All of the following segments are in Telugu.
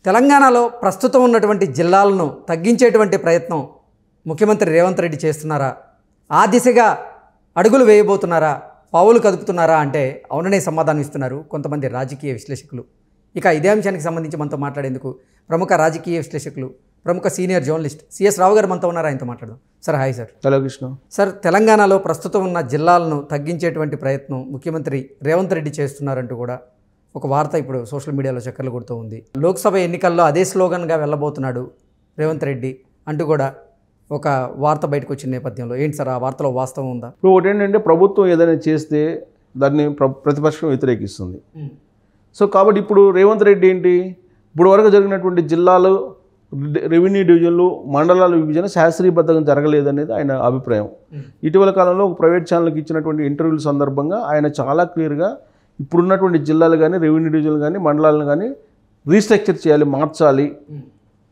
తెలంగాణలో ప్రస్తుతం ఉన్నటువంటి జిల్లాలను తగ్గించేటువంటి ప్రయత్నం ముఖ్యమంత్రి రేవంత్ రెడ్డి చేస్తున్నారా? ఆ దిశగా అడుగులు వేయబోతున్నారా? పావులు కదుపుతున్నారా అంటే అవుననే సమాధానం ఇస్తున్నారు కొంతమంది రాజకీయ విశ్లేషకులు. ఇక ఇదే అంశానికి సంబంధించి మనతో మాట్లాడేందుకు ప్రముఖ రాజకీయ విశ్లేషకులు, ప్రముఖ సీనియర్ జర్నలిస్ట్ సిఎస్ రావు గారు మనతో ఉన్నారు. ఆయనతో మాట్లాడదాం. Sir hi sir. Hello Krishna. Sir, తెలంగాణలో ప్రస్తుతం ఉన్న జిల్లాలను తగ్గించేటువంటి ప్రయత్నం ముఖ్యమంత్రి రేవంత్ రెడ్డి చేస్తున్నారంటూ కూడా ఒక వార్త ఇప్పుడు సోషల్ మీడియాలో చక్కర్లు కొడుతూ ఉంది. లోక్సభ ఎన్నికల్లో అదే స్లోగన్గా వెళ్ళబోతున్నాడు రేవంత్ రెడ్డి అంటూ కూడా ఒక వార్త బయటకు వచ్చిన నేపథ్యంలో ఏంటి సార్ ఆ వార్తలో వాస్తవం ఉందా? ఇప్పుడు ఒకటి ఏంటంటే, ప్రభుత్వం ఏదైనా చేస్తే దాన్ని ప్రతిపక్షం వ్యతిరేకిస్తుంది. సో కాబట్టి ఇప్పుడు రేవంత్ రెడ్డి ఏంటి, ఇప్పుడు వరకు జరిగినటువంటి జిల్లాలు, రెవెన్యూ డివిజన్లు, మండలాల విభజన శాస్త్రీయబద్ధంగా జరగలేదనేది ఆయన అభిప్రాయం. ఇటీవల కాలంలో ఒక ప్రైవేట్ ఛానల్కి ఇచ్చినటువంటి ఇంటర్వ్యూల సందర్భంగా ఆయన చాలా క్లియర్గా ఇప్పుడున్నటువంటి జిల్లాలు కానీ, రెవెన్యూ డివిజన్లు కానీ, మండలాలను కానీ రీస్ట్రక్చర్ చేయాలి, మార్చాలి,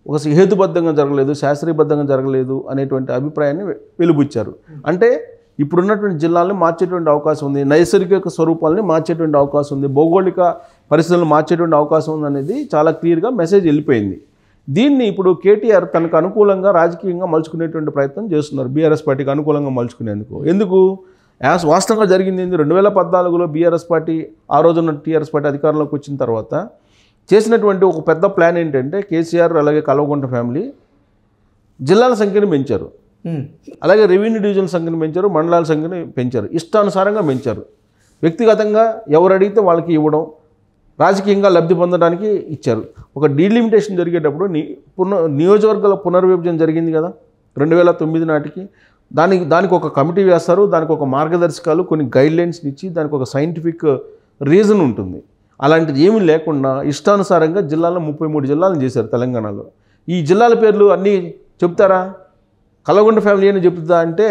ఒక హేతుబద్ధంగా జరగలేదు, శాస్త్రీయబద్ధంగా జరగలేదు అనేటువంటి అభిప్రాయాన్ని వెలుబుచ్చారు. అంటే ఇప్పుడున్నటువంటి జిల్లాలను మార్చేటువంటి అవకాశం ఉంది, నైసర్గిక స్వరూపాలని మార్చేటువంటి అవకాశం ఉంది, భౌగోళిక పరిస్థితులను మార్చేటువంటి అవకాశం ఉంది అనేది చాలా క్లియర్గా మెసేజ్ వెళ్ళిపోయింది. దీన్ని ఇప్పుడు కేటీఆర్ తనకు అనుకూలంగా రాజకీయంగా మలుచుకునేటువంటి ప్రయత్నం చేస్తున్నారు, బీఆర్ఎస్ పార్టీకి అనుకూలంగా మలుచుకునేందుకు. ఎందుకు? వాస్తవంగా జరిగింది 2014లో బీఆర్ఎస్ పార్టీ, ఆ రోజున్న టీఆర్ఎస్ పార్టీ అధికారంలోకి వచ్చిన తర్వాత చేసినటువంటి ఒక పెద్ద ప్లాన్ ఏంటంటే, కేసీఆర్ అలాగే కల్వకుంట్ల ఫ్యామిలీ జిల్లాల సంఖ్యను పెంచారు, అలాగే రెవెన్యూ డివిజన్ సంఖ్యను పెంచారు, మండలాల సంఖ్యను పెంచారు, ఇష్టానుసారంగా పెంచారు. వ్యక్తిగతంగా ఎవరు అడిగితే వాళ్ళకి ఇవ్వడం, రాజకీయంగా లబ్ధి పొందడానికి ఇచ్చారు. ఒక డీలిమిటేషన్ జరిగేటప్పుడు నియోజకవర్గాల పునర్విభజన జరిగింది కదా 2009 నాటికి. దానికి ఒక కమిటీ వేస్తారు, దానికి ఒక మార్గదర్శకాలు, కొన్ని గైడ్లైన్స్ని ఇచ్చి దానికి ఒక సైంటిఫిక్ రీజన్ ఉంటుంది. అలాంటిది ఏమీ లేకుండా ఇష్టానుసారంగా జిల్లాలో 33 జిల్లాలను చేశారు తెలంగాణలో. ఈ జిల్లాల పేర్లు అన్నీ చెప్తారా? కల్వకుంట్ల ఫ్యామిలీ అని చెప్తుందా అంటే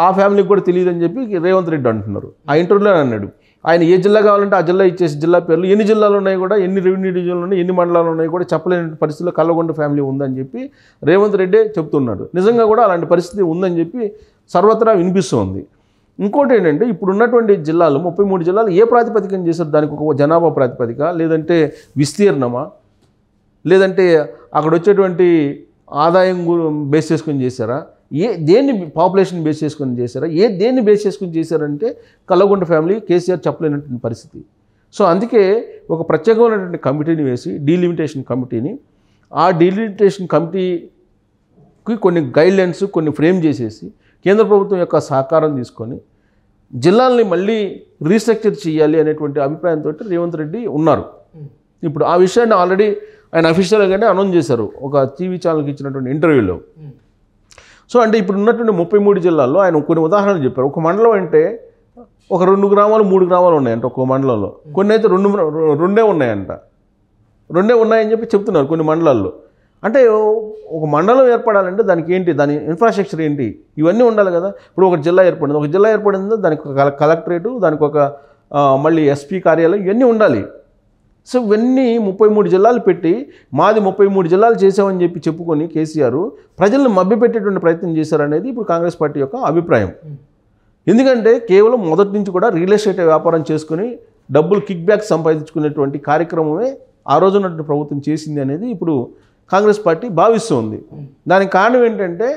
ఆ ఫ్యామిలీకి కూడా తెలియదని చెప్పి రేవంత్ రెడ్డి అంటున్నారు. ఆ ఇంటర్వ్యూలో అన్నాడు, ఆయన ఏ జిల్లా కావాలంటే ఆ జిల్లా ఇచ్చేసి జిల్లా పేర్లు, ఎన్ని జిల్లాలు ఉన్నాయి కూడా, ఎన్ని రెవెన్యూ డివిజన్లు ఉన్నాయి, ఎన్ని మండలాలు ఉన్నాయి కూడా చెప్పలేని పరిస్థితిలో కల్వకుంట్ల ఫ్యామిలీ ఉందని చెప్పి రేవంత్ రెడ్డి చెప్తున్నాడు. నిజంగా కూడా అలాంటి పరిస్థితి ఉందని చెప్పి సర్వత్రా వినిపిస్తుంది. ఇంకోటి ఏంటంటే, ఇప్పుడు ఉన్నటువంటి జిల్లాలు 33 జిల్లాలు ఏ ప్రాతిపదికన చేశారు? దానికి ఒక జనాభా ప్రాతిపదిక, లేదంటే విస్తీర్ణమా, లేదంటే అక్కడ వచ్చేటువంటి ఆదాయం బేస్ చేసుకొని చేశారా, దేన్ని పాపులేషన్ బేస్ చేసుకొని చేశారా, దేన్ని బేస్ చేసుకొని చేశారంటే కల్వకుంట్ల ఫ్యామిలీ, కేసీఆర్ చెప్పలేనటువంటి పరిస్థితి. సో అందుకే ఒక ప్రత్యేకమైనటువంటి కమిటీని వేసి, డీలిమిటేషన్ కమిటీని, ఆ డీలిమిటేషన్ కమిటీకి కొన్ని గైడ్లైన్స్, కొన్ని ఫ్రేమ్ చేసేసి కేంద్ర ప్రభుత్వం యొక్క సహకారం తీసుకొని జిల్లాల్ని మళ్ళీ రీస్ట్రక్చర్ చేయాలి అనేటువంటి అభిప్రాయంతో రేవంత్ రెడ్డి ఉన్నారు. ఇప్పుడు ఆ విషయాన్ని ఆల్రెడీ ఆయన అఫీషియల్గానే అనౌన్స్ చేశారు ఒక టీవీ ఛానల్కి ఇచ్చినటువంటి ఇంటర్వ్యూలో. సో అంటే ఇప్పుడు ఉన్నటువంటి 33 జిల్లాల్లో ఆయన కొన్ని ఉదాహరణలు చెప్పారు. ఒక మండలం అంటే ఒక 2 గ్రామాలు 3 గ్రామాలు ఉన్నాయంట ఒక్కో మండలంలో, కొన్ని అయితే రెండే ఉన్నాయంట, రెండే ఉన్నాయని చెప్పి చెప్తున్నారు కొన్ని మండలాల్లో. అంటే ఒక మండలం ఏర్పడాలంటే దానికి ఏంటి, దాని ఇన్ఫ్రాస్ట్రక్చర్ ఏంటి, ఇవన్నీ ఉండాలి కదా. ఇప్పుడు ఒక జిల్లా ఏర్పడింది, దానికి ఒక కలెక్టరేటు, దానికి ఒక మళ్ళీ ఎస్పీ కార్యాలయం, ఇవన్నీ ఉండాలి. సో ఇవన్నీ 33 జిల్లాలు పెట్టి మాది 33 జిల్లాలు చేసామని చెప్పి చెప్పుకొని కేసీఆర్ ప్రజలను మభ్యపెట్టేటువంటి ప్రయత్నం చేశారనేది ఇప్పుడు కాంగ్రెస్ పార్టీ యొక్క అభిప్రాయం. ఎందుకంటే కేవలం మొదటి నుంచి కూడా రియల్ ఎస్టేట్ వ్యాపారం చేసుకుని డబ్బులు కిక్ బ్యాక్ సంపాదించుకునేటువంటి కార్యక్రమమే ఆ రోజున్నటువంటి ప్రభుత్వం చేసింది అనేది ఇప్పుడు కాంగ్రెస్ పార్టీ భావిస్తుంది. దానికి కారణం ఏంటంటే,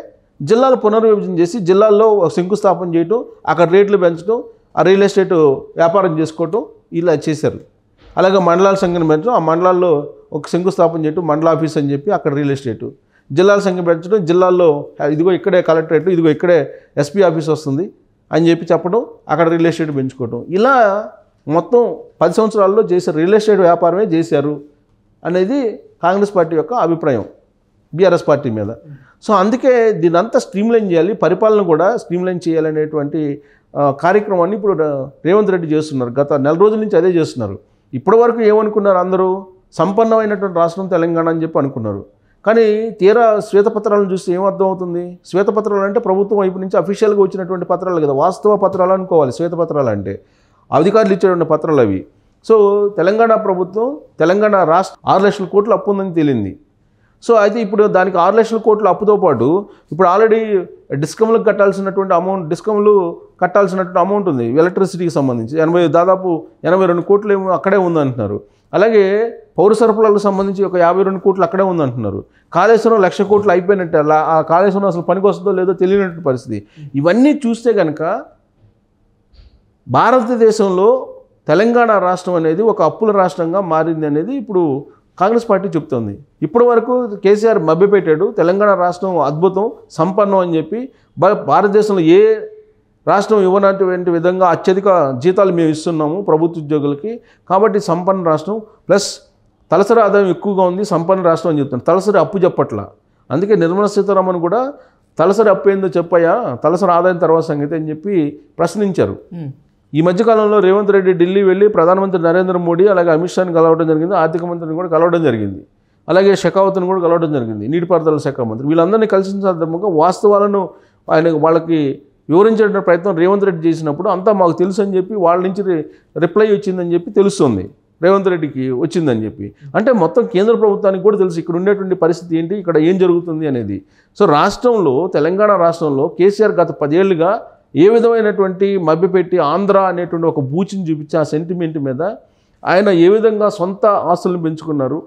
జిల్లాలు పునర్విభజన చేసి జిల్లాల్లో శంకుస్థాపన చేయటం, అక్కడ రేట్లు పెంచడం, ఆ రియల్ ఎస్టేట్ వ్యాపారం చేసుకోవటం, ఇలా చేశారు. అలాగే మండలాల సంఖ్యను పెంచడం, ఆ మండలాల్లో ఒక శంకుస్థాపన చేయటం, మండల ఆఫీస్ అని చెప్పి అక్కడ రియల్ ఎస్టేటు, జిల్లాల సంఖ్య పెంచడం, జిల్లాల్లో ఇదిగో ఇక్కడే కలెక్టరేట్, ఇదిగో ఇక్కడే ఎస్పీ ఆఫీస్ వస్తుంది అని చెప్పి చెప్పడం, అక్కడ రియల్ ఎస్టేట్ పెంచుకోవటం, ఇలా మొత్తం 10 సంవత్సరాల్లో చేశారు, రియల్ ఎస్టేట్ వ్యాపారమే చేశారు అనేది కాంగ్రెస్ పార్టీ యొక్క అభిప్రాయం బీఆర్ఎస్ పార్టీ మీద. సో అందుకే దీని అంతా స్ట్రీమ్లైన్ చేయాలి, పరిపాలన కూడా స్ట్రీమ్లైన్ చేయాలనేటువంటి కార్యక్రమాన్ని ఇప్పుడు రేవంత్ రెడ్డి చేస్తున్నారు. గత నెల రోజుల నుంచి అదే చేస్తున్నారు. ఇప్పటి వరకు ఏమనుకున్నారు, అందరూ సంపన్నమైనటువంటి రాష్ట్రం తెలంగాణ అని చెప్పి అనుకున్నారు. కానీ తీరా శ్వేతపత్రాలను చూస్తే ఏమర్థం అవుతుంది? శ్వేతపత్రాలు అంటే ప్రభుత్వం వైపు నుంచి అఫీషియల్గా వచ్చినటువంటి పత్రాలు కదా, వాస్తవ పత్రాలు అనుకోవాలి. శ్వేతపత్రాలు అంటే అధికారులు ఇచ్చేటువంటి పత్రాలు అవి. సో తెలంగాణ ప్రభుత్వం, తెలంగాణ రాష్ట్రం 6 లక్షల కోట్ల అప్పు ఉందని తేలింది. సో అయితే ఇప్పుడు దానికి 6 లక్షల కోట్ల అప్పుతో పాటు ఇప్పుడు ఆల్రెడీ డిస్కమ్లకు కట్టాల్సినటువంటి అమౌంట్ ఉంది, ఎలక్ట్రిసిటీకి సంబంధించి దాదాపు 82 కోట్లు ఏమో అక్కడే ఉందంటున్నారు. అలాగే పౌర సరఫరాలకు సంబంధించి ఒక 52 కోట్లు అక్కడే ఉందంటున్నారు. కాళేశ్వరం 1,00,000 కోట్లు అయిపోయినట్టే, ఆ కాళేశ్వరం అసలు పనికి వస్తుందో లేదో తెలియనటువంటి పరిస్థితి. ఇవన్నీ చూస్తే కనుక భారతదేశంలో తెలంగాణ రాష్ట్రం అనేది ఒక అప్పుల రాష్ట్రంగా మారింది అనేది ఇప్పుడు కాంగ్రెస్ పార్టీ చెప్తోంది. ఇప్పటి వరకు కేసీఆర్ మభ్యపెట్టాడు, తెలంగాణ రాష్ట్రం అద్భుతం సంపన్నం అని చెప్పి. భారతదేశంలో ఏ రాష్ట్రం ఇవ్వనటువంటి విధంగా అత్యధిక జీతాలు మేము ఇస్తున్నాము ప్రభుత్వ ఉద్యోగులకి, కాబట్టి సంపన్న రాష్ట్రం, ప్లస్ తలసరి ఆదాయం ఎక్కువగా ఉంది, సంపన్న రాష్ట్రం అని చెప్తున్నారు. తలసరి అప్పు చెప్పట్ల. అందుకే నిర్మలా సీతారామన్ కూడా తలసరి అప్పు ఏందో చెప్పయ్యా, తలసరి ఆదాయం తర్వాత సంగతి అని చెప్పి ప్రశ్నించారు. ఈ మధ్యకాలంలో రేవంత్ రెడ్డి ఢిల్లీ వెళ్ళి ప్రధానమంత్రి నరేంద్ర మోడీ అలాగే అమిత్ షాని కలవడం జరిగింది, ఆర్థిక మంత్రిని కూడా కలవడం జరిగింది, అలాగే షెకావత్ని కూడా కలవడం జరిగింది, నీటిపారుదల శాఖ మంత్రి. వీళ్ళందరినీ కలిసిన సందర్భంగా వాస్తవాలను వాళ్ళకి వివరించే ప్రయత్నం రేవంత్ రెడ్డి చేసినప్పుడు అంతా మాకు తెలుసు అని చెప్పి వాళ్ళ నుంచి రిప్లై వచ్చిందని చెప్పి తెలుస్తుంది, రేవంత్ రెడ్డికి వచ్చిందని చెప్పి. అంటే మొత్తం కేంద్ర ప్రభుత్వానికి కూడా తెలుసు ఇక్కడ ఉండేటువంటి పరిస్థితి ఏంటి, ఇక్కడ ఏం జరుగుతుంది అనేది. సో రాష్ట్రంలో, తెలంగాణ రాష్ట్రంలో కేసీఆర్ గత 10 ఏళ్ళుగా ఏ విధమైనటువంటి మభ్యపెట్టి ఆంధ్ర అనేటువంటి ఒక బూచిని చూపించి ఆ సెంటిమెంట్ మీద ఆయన ఏ విధంగా సొంత ఆస్తులను పెంచుకున్నారు,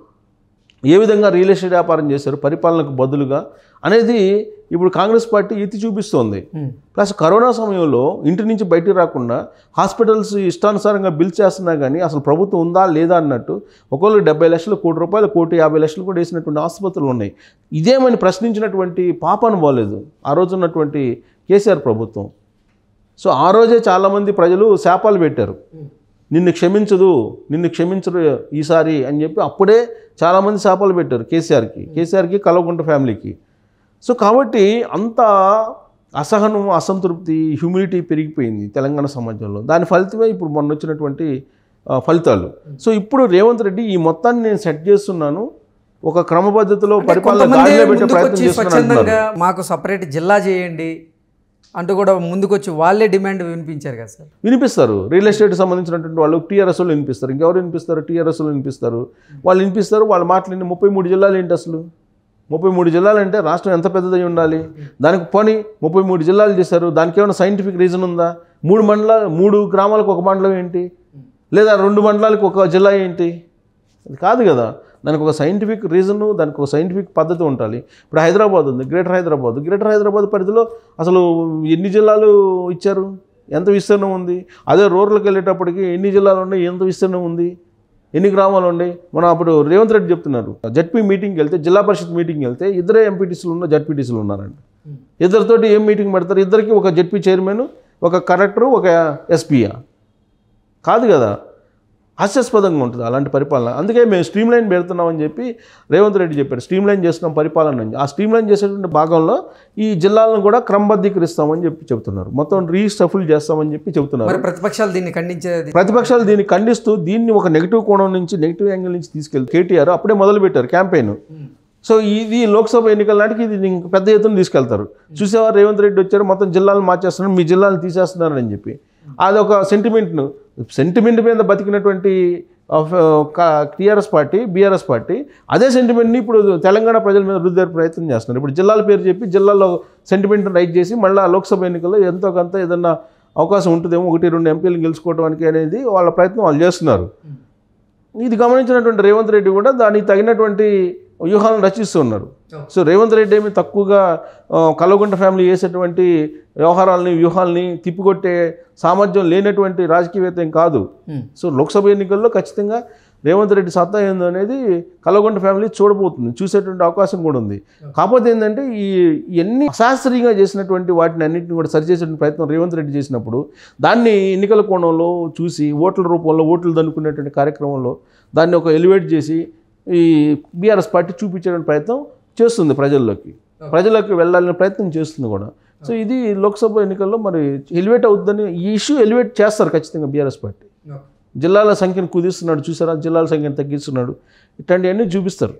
ఏ విధంగా రియల్ ఎస్టేట్ వ్యాపారం చేశారు పరిపాలనకు బదులుగా అనేది ఇప్పుడు కాంగ్రెస్ పార్టీ ఎత్తి చూపిస్తోంది. ప్లస్ కరోనా సమయంలో ఇంటి నుంచి బయటికి రాకుండా హాస్పిటల్స్ ఇష్టానుసారంగా బిల్ చేస్తున్నా కానీ అసలు ప్రభుత్వం ఉందా లేదా అన్నట్టు ఒకళ్ళు 70 లక్షలు, ₹1 కోటి, ₹1,50,00,000 కూడా వేసినటువంటి ఆసుపత్రులు ఉన్నాయి. ఇదేమని ప్రశ్నించినటువంటి పాపాను పోలేదు ఆ రోజు ఉన్నటువంటి కేసీఆర్ ప్రభుత్వం. సో ఆ రోజే చాలామంది ప్రజలు శాపాలు పెట్టారు, నిన్ను క్షమించరు ఈసారి అని చెప్పి అప్పుడే చాలామంది శాపాలు పెట్టారు కేసీఆర్కి కల్వకుంట్ల ఫ్యామిలీకి. సో కాబట్టి అంత అసహనం, అసంతృప్తి, హ్యూమిలిటీ పెరిగిపోయింది తెలంగాణ సమాజంలో. దాని ఫలితమే ఇప్పుడు మొన్న వచ్చినటువంటి ఫలితాలు. సో ఇప్పుడు రేవంత్ రెడ్డి ఈ మొత్తాన్ని నేను సెట్ చేస్తున్నాను, ఒక క్రమ పద్ధతిలో పరిపాలన గాడిలో పెట్టే ప్రయత్నం చేస్తున్నాను, మాకు సపరేట్ జిల్లా చేయండి అంటూ కూడా ముందుకొచ్చి వాళ్ళే డిమాండ్ వినిపించారు కదా సార్. వినిపిస్తారు, రియల్ ఎస్టేట్ సంబంధించినటువంటి వాళ్ళు టీఆర్ఎస్ వాళ్ళు వినిపిస్తారు, ఇంకెవరు వినిపిస్తారు, టీఆర్ఎస్ వాళ్ళు వినిపిస్తారు, వాళ్ళ మాటలు 33 జిల్లాలు ఏంటి అసలు? 33 జిల్లాలు అంటే రాష్ట్రం ఎంత పెద్దదై ఉండాలి? దానికి పోనీ 33 జిల్లాలు చేశారు, దానికి ఏమైనా సైంటిఫిక్ రీజన్ ఉందా? 3 గ్రామాలకు ఒక మండలం ఏంటి, లేదా 2 మండలాలకు ఒక జిల్లా ఏంటి? అది కాదు కదా. దానికి ఒక సైంటిఫిక్ రీజను, దానికి ఒక సైంటిఫిక్ పద్ధతి ఉండాలి. ఇప్పుడు హైదరాబాద్ ఉంది, గ్రేటర్ హైదరాబాద్ పరిధిలో అసలు ఎన్ని జిల్లాలు ఇచ్చారు, ఎంత విస్తీర్ణం ఉంది? అదే రూరల్కి వెళ్ళేటప్పటికి ఎన్ని జిల్లాలు ఉన్నాయి, ఎంత విస్తీర్ణం ఉంది, ఎన్ని గ్రామాలు ఉన్నాయి? మనం అప్పుడు రేవంత్ రెడ్డి చెప్తున్నారు, జడ్పీ మీటింగ్కి వెళ్తే, జిల్లా పరిషత్ మీటింగ్కి వెళ్తే 2 ఎంపీటీసీలు ఉన్న జడ్పీటీసీలు ఉన్నారండి. ఇద్దరితోటి ఏం మీటింగ్ పెడతారు? ఇద్దరికి ఒక జడ్పీ చైర్మన్, ఒక కలెక్టరు, ఒక ఎస్పీయా? కాదు కదా. హాస్యాస్పదంగా ఉంటుంది అలాంటి పరిపాలన. అందుకే మేము స్ట్రీమ్లైన్ పెడుతున్నామని చెప్పి రేవంత్ రెడ్డి చెప్పారు, స్ట్రీమ్లైన్ చేస్తున్నాం పరిపాలన. ఆ స్ట్రీమ్లైన్ చేసేటువంటి భాగంలో ఈ జిల్లాలను కూడా క్రమబద్ధీకరిస్తామని చెప్పి చెబుతున్నారు, మొత్తం రీషఫుల్ చేస్తామని చెప్పి చెబుతున్నారు. ప్రతిపక్షాలు దీన్ని ఖండిస్తూ దీన్ని ఒక నెగిటివ్ కోణం నుంచి, నెగిటివ్ యాంగిల్ నుంచి తీసుకెళ్తే కేటీఆర్ అప్పుడే మొదలుపెట్టారు క్యాంపెయిన్. సో ఇది లోక్సభ ఎన్నికల నాటికి ఇది పెద్ద ఎత్తున తీసుకెళ్తారు. చూసేవారు రేవంత్ రెడ్డి వచ్చారు, మొత్తం జిల్లాలను మార్చేస్తున్నారు, మీ జిల్లాలను తీసేస్తున్నారని చెప్పి. అదొక సెంటిమెంట్ మీద బతికినటువంటి టీఆర్ఎస్ పార్టీ, బీఆర్ఎస్ పార్టీ అదే సెంటిమెంట్ని ఇప్పుడు తెలంగాణ ప్రజల మీద రుద్దే ప్రయత్నం చేస్తున్నారు. ఇప్పుడు జిల్లాల పేరు చెప్పి జిల్లాలో సెంటిమెంట్ని రైట్ చేసి మళ్ళీ లోక్సభ ఎన్నికల్లో ఎంతో కొంత ఏదన్నా అవకాశం ఉంటుందేమో 1-2 ఎంపీలు గెలుచుకోవడానికి అనేది వాళ్ళ ప్రయత్నం వాళ్ళు చేస్తున్నారు. ఇది గమనించినటువంటి రేవంత్ రెడ్డి కూడా దానికి తగినటువంటి వ్యూహాలను రచిస్తున్నారు. సో రేవంత్ రెడ్డి ఏమి తక్కువగా కల్వకుంట్ల ఫ్యామిలీ చేసేటువంటి వ్యవహారాలని, వ్యూహాలని తిప్పికొట్టే సామర్థ్యం లేనటువంటి రాజకీయవేత్త ఏం కాదు. సో లోక్సభ ఎన్నికల్లో ఖచ్చితంగా రేవంత్ రెడ్డి సత్తా ఏందో అనేది కల్వకుంట్ల ఫ్యామిలీ చూడబోతుంది, చూసేటువంటి అవకాశం కూడా ఉంది. కాకపోతే ఏంటంటే ఇవన్నీ అశాస్త్రీయంగా చేసినటువంటి వాటిని అన్నింటిని కూడా సరిచేసేటువంటి ప్రయత్నం రేవంత్ రెడ్డి చేసినప్పుడు దాన్ని ఎన్నికల కోణంలో చూసి ఓట్ల రూపంలో ఓట్లు దన్నుకునేటువంటి కార్యక్రమంలో దాన్ని ఒక ఎలివేట్ చేసి ఈ బీఆర్ఎస్ పార్టీ చూపించడానికి ప్రయత్నం చేస్తుంది, ప్రజల్లోకి వెళ్ళాలనే ప్రయత్నం చేస్తుంది కూడా. సో ఇది లోక్సభ ఎన్నికల్లో మరి ఎలివేట్ అవుతుందని, ఈ ఇష్యూ ఎలివేట్ చేస్తారు ఖచ్చితంగా బీఆర్ఎస్ పార్టీ. జిల్లాల సంఖ్యను కుదిస్తున్నాడు చూసారా, జిల్లాల సంఖ్యను తగ్గిస్తున్నాడు, ఇట్లాంటివన్నీ చూపిస్తారు.